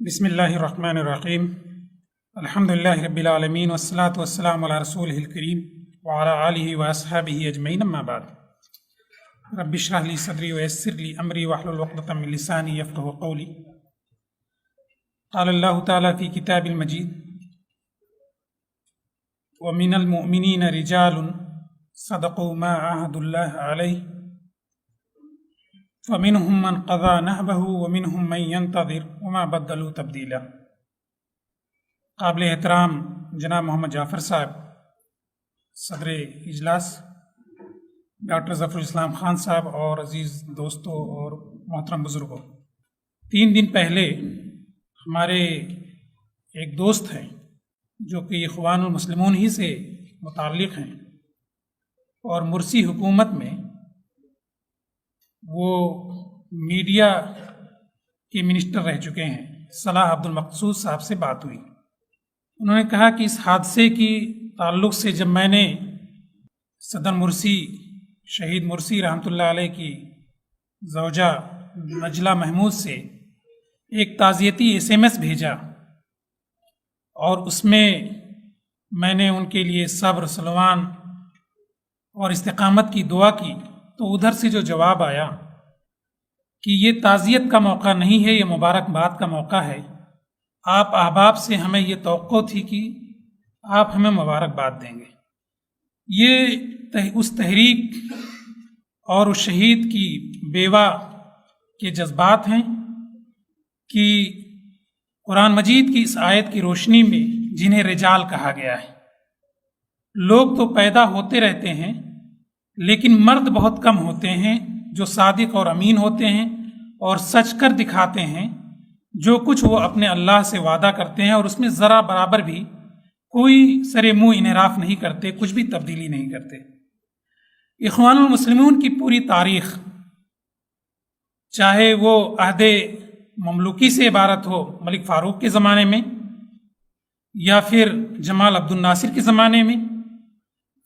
بسم اللہ الرحمن الرحیم الحمد للہ رب العالمین والصلاة والسلام علی رسولہ الکریم وعلی آلہ واصحابہ اجمعین اما بعد رب اشرح لی صدری ویسر لی امری واحلل عقدۃ من لسانی یفقہوا قولی قال اللہ تعالی فی کتاب المجید ومن المؤمنین رجال صدقوا ما عاہدوا اللہ علیہ فمنهم من قضى نحبه ومنهم من ينتظر وما بدلوا تبدیلا۔ قابل احترام جناب محمد جعفر صاحب صدر اجلاس، ڈاکٹر ظفر الاسلام خان صاحب اور عزیز دوستوں اور محترم بزرگوں، 3 دن پہلے ہمارے ایک دوست ہیں جو کہ اخوان المسلمون ہی سے متعلق ہیں اور مرسی حکومت میں وہ میڈیا کے منسٹر رہ چکے ہیں، صلاح عبد المقصود صاحب سے بات ہوئی۔ انہوں نے کہا کہ اس حادثے کی تعلق سے جب میں نے صدر مرسی، شہید مرسی رحمۃ اللہ علیہ کی زوجہ نجلہ محمود سے ایک تعزیتی SMS بھیجا اور اس میں نے ان کے لیے صبر، سلوان اور استقامت کی دعا کی، تو ادھر سے جو جواب آیا کہ یہ تعزیت کا موقع نہیں ہے، یہ مبارکباد کا موقع ہے، آپ احباب سے ہمیں یہ توقع تھی کہ آپ ہمیں مبارکباد دیں گے۔ یہ اس تحریک اور اس شہید کی بیوہ کے جذبات ہیں کہ قرآن مجید کی اس آیت کی روشنی میں جنہیں رجال کہا گیا ہے، لوگ تو پیدا ہوتے رہتے ہیں لیکن مرد بہت کم ہوتے ہیں جو صادق اور امین ہوتے ہیں اور سچ کر دکھاتے ہیں جو کچھ وہ اپنے اللہ سے وعدہ کرتے ہیں، اور اس میں ذرا برابر بھی کوئی سر منہ انحراف نہیں کرتے، کچھ بھی تبدیلی نہیں کرتے۔ اخوان المسلمون کی پوری تاریخ، چاہے وہ عہد مملوکی سے عبارت ہو ملک فاروق کے زمانے میں، یا پھر جمال عبد الناصر کے زمانے میں،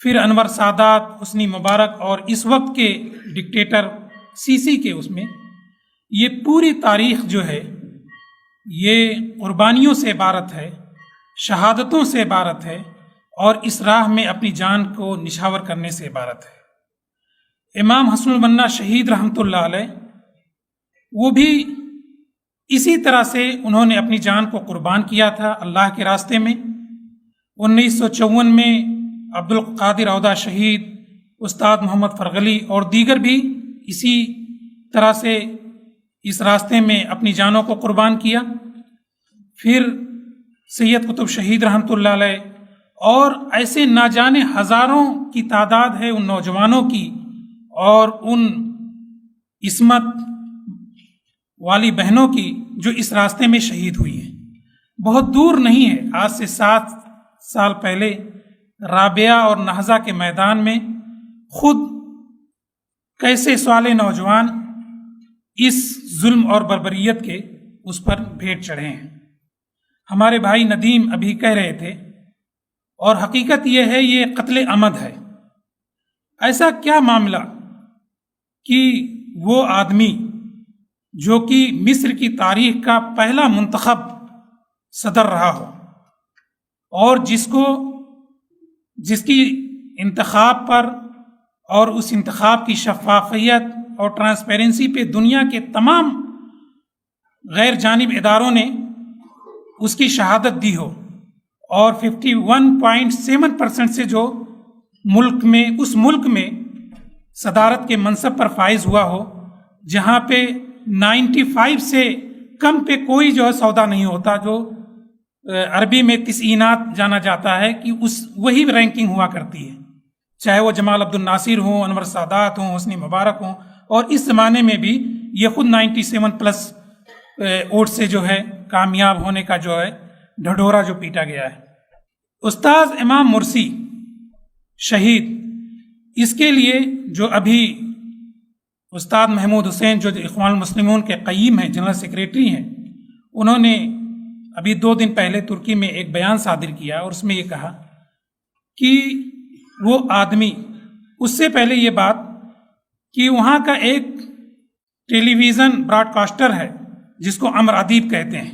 پھر انور سادات، حسنی مبارک اور اس وقت کے ڈکٹیٹر سیسی کے، اس میں یہ پوری تاریخ جو ہے یہ قربانیوں سے عبارت ہے، شہادتوں سے عبارت ہے، اور اس راہ میں اپنی جان کو نچھاور کرنے سے عبارت ہے۔ امام حسن البنا شہید رحمۃ اللہ علیہ، وہ بھی اسی طرح سے انہوں نے اپنی جان کو قربان کیا تھا اللہ کے راستے میں۔ 1954 میں عبد القادر عودہ شہید، استاد محمد فرغلی اور دیگر بھی اسی طرح سے اس راستے میں اپنی جانوں کو قربان کیا۔ پھر سید قطب شہید رحمۃ اللہ علیہ، اور ایسے نہ جانے ہزاروں کی تعداد ہے ان نوجوانوں کی اور ان عصمت والی بہنوں کی جو اس راستے میں شہید ہوئی ہیں۔ بہت دور نہیں ہے، آج سے 7 سال پہلے رابعہ اور نہضہ کے میدان میں خود کیسے سوالے نوجوان اس ظلم اور بربریت کے اس پر بھیٹ چڑھے ہیں۔ ہمارے بھائی ندیم ابھی کہہ رہے تھے، اور حقیقت یہ ہے یہ قتل عمد ہے۔ ایسا کیا معاملہ کہ وہ آدمی جو کہ مصر کی تاریخ کا پہلا منتخب صدر رہا ہو، اور جس کی انتخاب پر اور اس انتخاب کی شفافیت اور ٹرانسپیرنسی پہ دنیا کے تمام غیر جانب اداروں نے اس کی شہادت دی ہو، اور 51.7% سے جو اس ملک میں صدارت کے منصب پر فائز ہوا ہو، جہاں پہ 95 سے کم پہ کوئی جو ہے سودا نہیں ہوتا، جو عربی میں تسعینات جانا جاتا ہے کہ وہی رینکنگ ہوا کرتی ہے، چاہے وہ جمال عبد الناصر ہوں، انور سادات ہوں، حسنی مبارک ہوں، اور اس زمانے میں بھی یہ خود 97+ ووٹ سے جو ہے کامیاب ہونے کا جو ہے ڈھڈورا جو پیٹا گیا ہے۔ استاذ امام مرسی شہید، اس کے لیے جو ابھی استاد محمود حسین جو اخوان المسلمون کے قیم ہیں، جنرل سیکریٹری ہیں، انہوں نے ابھی 2 دن پہلے ترکی میں ایک بیان صادر کیا، اور اس میں یہ کہا کہ وہ آدمی، اس سے پہلے یہ بات کہ وہاں کا ایک ٹیلی ویژن براڈ کاسٹر ہے جس کو امر ادیب کہتے ہیں،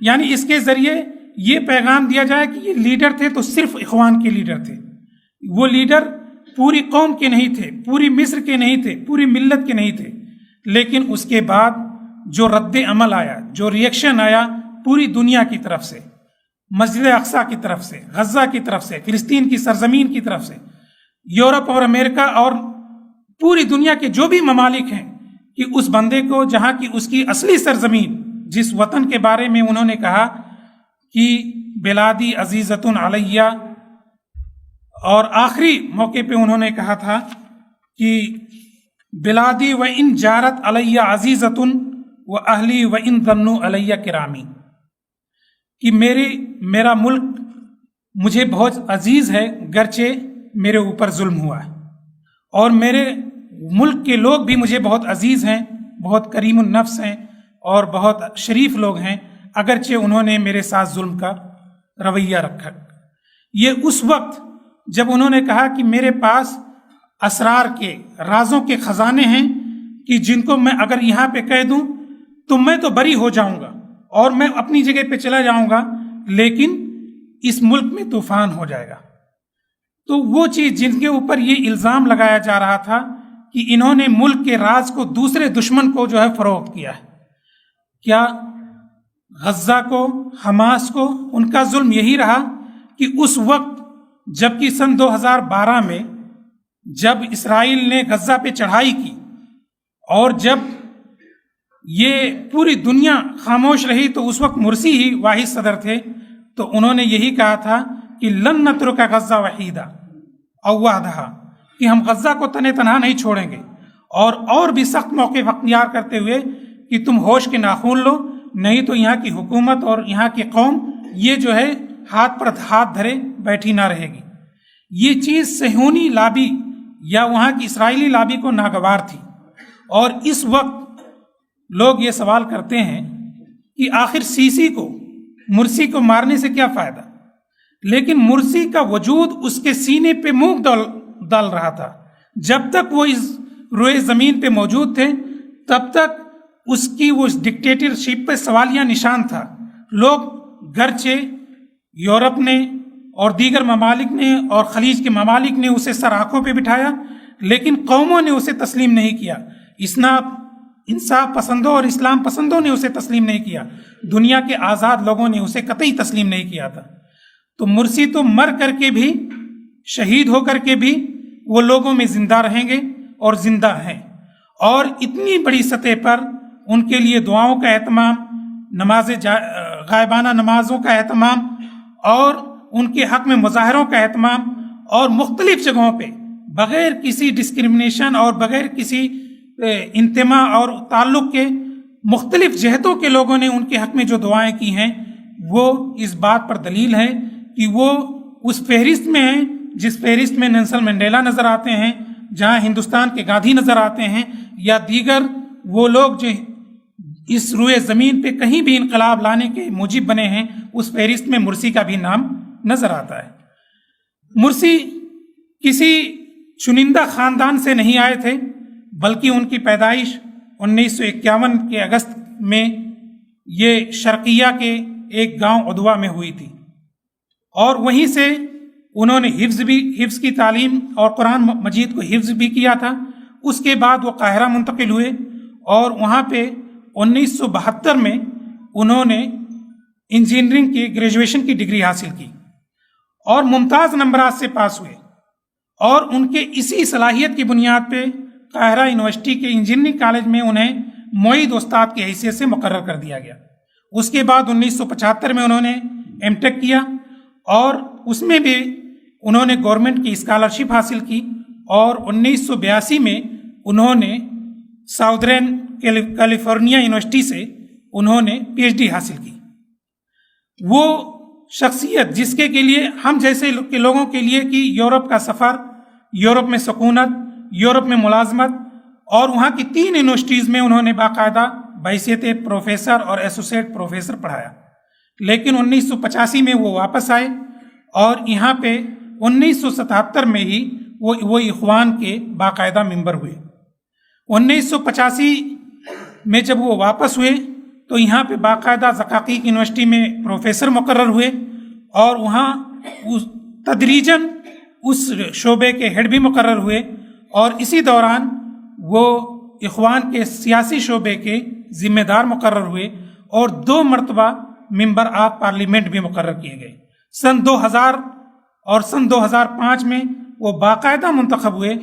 یعنی اس کے ذریعے یہ پیغام دیا جائے کہ یہ لیڈر تھے تو صرف اخوان کے لیڈر تھے، وہ لیڈر پوری قوم کے نہیں تھے، پوری مصر کے نہیں تھے، پوری ملت کے نہیں تھے. لیکن اس کے بعد جو رد عمل آیا، جو ریئیکشن آیا پوری دنیا کی طرف سے، مسجد اقصیٰ کی طرف سے، غزہ کی طرف سے، فلسطین کی سرزمین کی طرف سے، یورپ اور امریکہ اور پوری دنیا کے جو بھی ممالک ہیں، کہ اس بندے کو جہاں کی اس کی اصلی سرزمین، جس وطن کے بارے میں انہوں نے کہا کہ بلادی عزیزۃ علیہ، اور آخری موقع پہ انہوں نے کہا تھا کہ بلادی و ان جارت علیہ عزیزۃ و اہلی و ان ظنوا علیہ کرامی، کہ میرا ملک مجھے بہت عزیز ہے گرچہ میرے اوپر ظلم ہوا ہے، اور میرے ملک کے لوگ بھی مجھے بہت عزیز ہیں، بہت کریم النفس ہیں اور بہت شریف لوگ ہیں، اگرچہ انہوں نے میرے ساتھ ظلم کا رویہ رکھا. یہ اس وقت جب انہوں نے کہا کہ میرے پاس اسرار کے، رازوں کے خزانے ہیں کہ جن کو میں اگر یہاں پہ کہہ دوں تو میں تو بری ہو جاؤں گا اور میں اپنی جگہ پہ چلا جاؤں گا، لیکن اس ملک میں طوفان ہو جائے گا. تو وہ چیز جن کے اوپر یہ الزام لگایا جا رہا تھا کہ انہوں نے ملک کے راز کو دوسرے دشمن کو جو ہے فروخت کیا ہے. کیا غزہ کو، حماس کو ان کا ظلم یہی رہا کہ اس وقت جبکہ سن 2012 میں جب اسرائیل نے غزہ پہ چڑھائی کی اور جب یہ پوری دنیا خاموش رہی تو اس وقت مرسی ہی واحد صدر تھے، تو انہوں نے یہی کہا تھا کہ لن نترک غزہ وحیدہ او وحدہا، کہ ہم غزہ کو تنے تنہا نہیں چھوڑیں گے، اور بھی سخت موقف اختیار کرتے ہوئے کہ تم ہوش کے ناخن لو، نہیں تو یہاں کی حکومت اور یہاں کی قوم یہ جو ہے ہاتھ پر ہاتھ دھرے بیٹھی نہ رہے گی. یہ چیز صہیونی لابی یا وہاں کی اسرائیلی لابی کو ناگوار تھی. اور اس وقت لوگ یہ سوال کرتے ہیں کہ آخر سیسی کو، مرسی کو مارنے سے کیا فائدہ؟ لیکن مرسی کا وجود اس کے سینے پہ موم ڈال رہا تھا. جب تک وہ اس روئے زمین پہ موجود تھے تب تک اس کی وہ ڈکٹیٹرشپ پہ سوالیہ نشان تھا. لوگ گرچہ یورپ نے اور دیگر ممالک نے اور خلیج کے ممالک نے اسے سر آنکھوں پہ بٹھایا، لیکن قوموں نے اسے تسلیم نہیں کیا. انصاف پسندوں اور اسلام پسندوں نے اسے تسلیم نہیں کیا. دنیا کے آزاد لوگوں نے اسے قطعی تسلیم نہیں کیا تھا. تو مرسی تو مر کر کے بھی، شہید ہو کر کے بھی وہ لوگوں میں زندہ رہیں گے اور زندہ ہیں. اور اتنی بڑی سطح پر ان کے لیے دعاؤں کا اہتمام، غائبانہ نمازوں کا اہتمام اور ان کے حق میں مظاہروں کا اہتمام، اور مختلف جگہوں پہ بغیر کسی ڈسکرمنیشن اور بغیر کسی انتماء اور تعلق کے مختلف جہتوں کے لوگوں نے ان کے حق میں جو دعائیں کی ہیں، وہ اس بات پر دلیل ہے کہ وہ اس فہرست میں ہیں جس فہرست میں نیلسن منڈیلا نظر آتے ہیں، جہاں ہندوستان کے گاندھی نظر آتے ہیں، یا دیگر وہ لوگ جو اس روئے زمین پہ کہیں بھی انقلاب لانے کے موجب بنے ہیں، اس فہرست میں مرسی کا بھی نام نظر آتا ہے. مرسی کسی چنندہ خاندان سے نہیں آئے تھے، بلکہ ان کی پیدائش 1951 کے اگست میں یہ شرقیہ کے ایک گاؤں ادوا میں ہوئی تھی، اور وہیں سے انہوں نے حفظ کی تعلیم اور قرآن مجید کو حفظ بھی کیا تھا. اس کے بعد وہ قاہرہ منتقل ہوئے اور وہاں پہ 1972 میں انہوں نے انجینئرنگ کی گریجویشن کی ڈگری حاصل کی اور ممتاز نمبرات سے پاس ہوئے، اور ان کے اسی صلاحیت کی بنیاد پہ قاہرہ یونیورسٹی کے انجینئرنگ کالج میں انہیں معید استاد کی حیثیت سے مقرر کر دیا گیا. اس کے بعد 1975 میں انہوں نے ایم ٹیک کیا، اور اس میں بھی انہوں نے گورنمنٹ کی اسکالرشپ حاصل کی، اور 1982 میں انہوں نے ساؤدرن کیلیفورنیا یونیورسٹی سے انہوں نے پی ایچ ڈی حاصل کی. وہ شخصیت جس کے لیے ہم جیسے لوگوں کے لیے کہ یورپ کا سفر، یورپ میں سکونت، یورپ میں ملازمت، اور وہاں کی 3 یونیورسٹیز میں انہوں نے باقاعدہ بحیثیت پروفیسر اور ایسوسیٹ پروفیسر پڑھایا. لیکن 1985 میں وہ واپس آئے، اور یہاں پہ 1977 میں ہی وہ اخوان کے باقاعدہ ممبر ہوئے. 1985 میں جب وہ واپس ہوئے تو یہاں پہ باقاعدہ زقاقیق یونیورسٹی میں پروفیسر مقرر ہوئے اور وہاں تدریجاً اس شعبے کے ہیڈ بھی مقرر ہوئے، اور اسی دوران وہ اخوان کے سیاسی شعبے کے ذمہ دار مقرر ہوئے اور 2 مرتبہ ممبر آف پارلیمنٹ بھی مقرر کیے گئے۔ سن 2000 اور سن 2005 میں وہ باقاعدہ منتخب ہوئے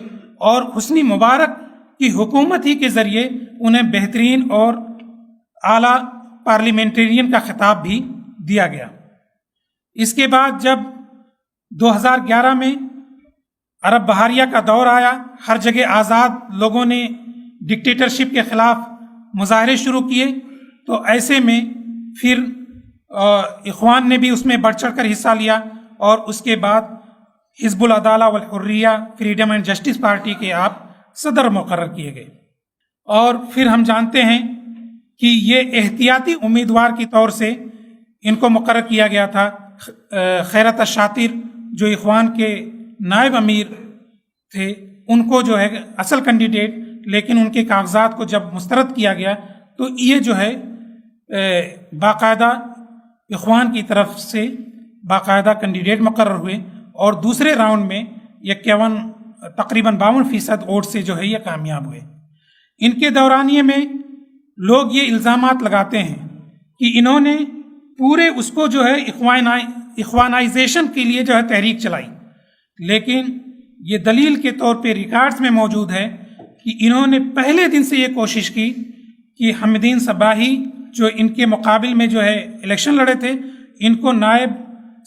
اور حسنی مبارک کی حکومت ہی کے ذریعے انہیں بہترین اور اعلیٰ پارلیمنٹرین کا خطاب بھی دیا گیا۔ اس کے بعد جب 2011 میں عرب بہاریہ کا دور آیا، ہر جگہ آزاد لوگوں نے ڈکٹیٹرشپ کے خلاف مظاہرے شروع کیے، تو ایسے میں پھر اخوان نے بھی اس میں بڑھ چڑھ کر حصہ لیا، اور اس کے بعد حزب العدالہ والحریہ فریڈم اینڈ جسٹس پارٹی کے آپ صدر مقرر کیے گئے۔ اور پھر ہم جانتے ہیں کہ یہ احتیاطی امیدوار کی طور سے ان کو مقرر کیا گیا تھا۔ خیرت الشاطر جو اخوان کے نائب امیر تھے، ان کو جو ہے اصل کینڈیڈیٹ، لیکن ان کے کاغذات کو جب مسترد کیا گیا تو یہ جو ہے باقاعدہ اخوان کی طرف سے باقاعدہ کینڈیڈیٹ مقرر ہوئے، اور دوسرے راؤنڈ میں 51 تقریباً 52% ووٹ سے جو ہے یہ کامیاب ہوئے۔ ان کے دورانیے میں لوگ یہ الزامات لگاتے ہیں کہ انہوں نے پورے اس کو جو ہے اخوانائزیشن کے لیے جو ہے تحریک چلائی، لیکن یہ دلیل کے طور پہ ریکارڈز میں موجود ہے کہ انہوں نے پہلے دن سے یہ کوشش کی کہ حمدین صباحی جو ان کے مقابل میں جو ہے الیکشن لڑے تھے، ان کو نائب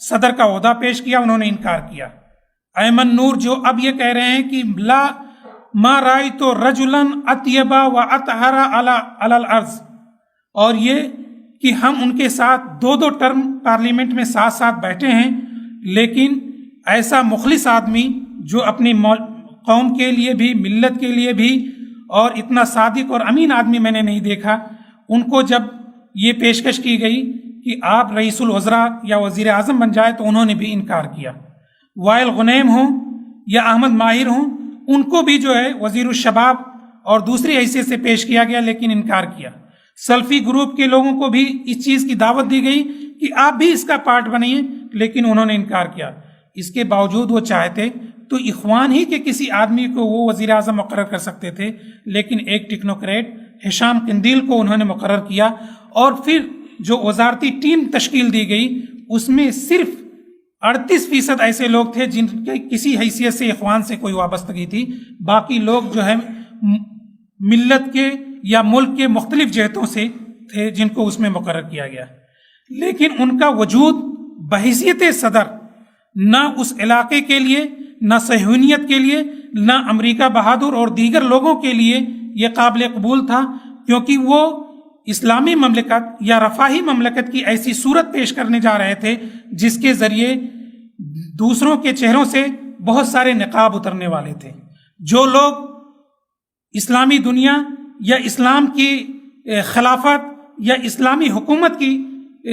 صدر کا عہدہ پیش کیا، انہوں نے انکار کیا۔ ایمن نور جو اب یہ کہہ رہے ہیں کہ لا ما رأیت رجلا اطیبا و اطہر علی الارض، اور یہ کہ ہم ان کے ساتھ 2 ٹرم پارلیمنٹ میں ساتھ بیٹھے ہیں، لیکن ایسا مخلص آدمی جو اپنی قوم کے لیے بھی، ملت کے لیے بھی، اور اتنا صادق اور امین آدمی میں نے نہیں دیکھا۔ ان کو جب یہ پیشکش کی گئی کہ آپ رئیس الوزراء یا وزیر اعظم بن جائے تو انہوں نے بھی انکار کیا۔ وائل غنیم ہوں یا احمد ماہر ہوں، ان کو بھی جو ہے وزیر الشباب اور دوسری حیثیت سے پیش کیا گیا، لیکن انکار کیا۔ سلفی گروپ کے لوگوں کو بھی اس چیز کی دعوت دی گئی کہ آپ بھی اس کا پارٹ بنیے، لیکن انہوں نے انکار کیا۔ اس کے باوجود وہ چاہتے تو اخوان ہی کے کسی آدمی کو وہ وزیر اعظم مقرر کر سکتے تھے، لیکن ایک ٹیکنوکریٹ ہشام قندیل کو انہوں نے مقرر کیا، اور پھر جو وزارتی ٹیم تشکیل دی گئی اس میں صرف 38% ایسے لوگ تھے جن کے کسی حیثیت سے اخوان سے کوئی وابستگی تھی، باقی لوگ جو ہے ملت کے یا ملک کے مختلف جہتوں سے تھے جن کو اس میں مقرر کیا گیا۔ لیکن ان کا وجود بحیثیت صدر نہ اس علاقے کے لیے، نہ صہیونیت کے لیے، نہ امریکہ بہادر اور دیگر لوگوں کے لیے یہ قابل قبول تھا، کیونکہ وہ اسلامی مملکت یا رفاہی مملکت کی ایسی صورت پیش کرنے جا رہے تھے جس کے ذریعے دوسروں کے چہروں سے بہت سارے نقاب اترنے والے تھے۔ جو لوگ اسلامی دنیا یا اسلام کی خلافت یا اسلامی حکومت کی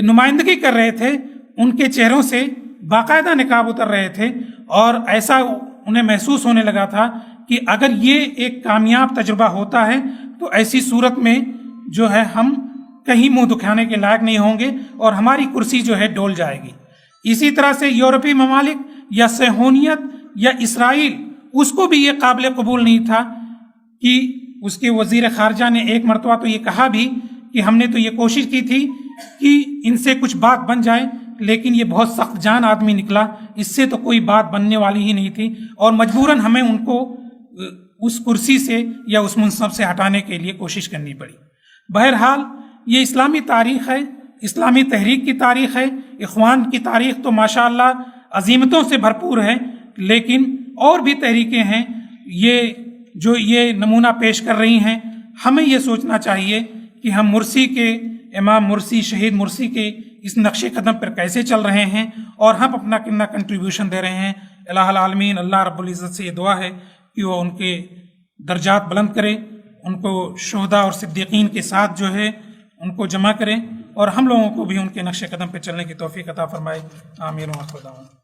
نمائندگی کر رہے تھے، ان کے چہروں سے باقاعدہ نقاب اتر رہے تھے، اور ایسا انہیں محسوس ہونے لگا تھا کہ اگر یہ ایک کامیاب تجربہ ہوتا ہے تو ایسی صورت میں جو ہے ہم کہیں منہ دکھانے کے لائق نہیں ہوں گے اور ہماری کرسی جو ہے ڈول جائے گی۔ اسی طرح سے یورپی ممالک یا صہیونیت یا اسرائیل، اس کو بھی یہ قابل قبول نہیں تھا کہ اس کے وزیر خارجہ نے ایک مرتبہ تو یہ کہا بھی کہ ہم نے تو یہ کوشش کی تھی کہ ان سے کچھ بات بن جائے، لیکن یہ بہت سخت جان آدمی نکلا، اس سے تو کوئی بات بننے والی ہی نہیں تھی، اور مجبوراً ہمیں ان کو اس کرسی سے یا اس منصب سے ہٹانے کے لیے کوشش کرنی پڑی۔ بہرحال یہ اسلامی تاریخ ہے، اسلامی تحریک کی تاریخ ہے۔ اخوان کی تاریخ تو ماشاءاللہ عظیمتوں سے بھرپور ہے، لیکن اور بھی تحریکیں ہیں یہ نمونہ پیش کر رہی ہیں۔ ہمیں یہ سوچنا چاہیے کہ ہم مرسی کے، امام مرسی، شہید مرسی کے اس نقش قدم پر کیسے چل رہے ہیں، اور ہم اپنا کتنا کنٹریبیوشن دے رہے ہیں۔ الہ العالمین اللہ رب العزت سے یہ دعا ہے کہ وہ ان کے درجات بلند کرے، ان کو شہداء اور صدیقین کے ساتھ جو ہے ان کو جمع کرے، اور ہم لوگوں کو بھی ان کے نقش قدم پہ چلنے کی توفیق عطا فرمائے۔ آمین و آخر دعوانا۔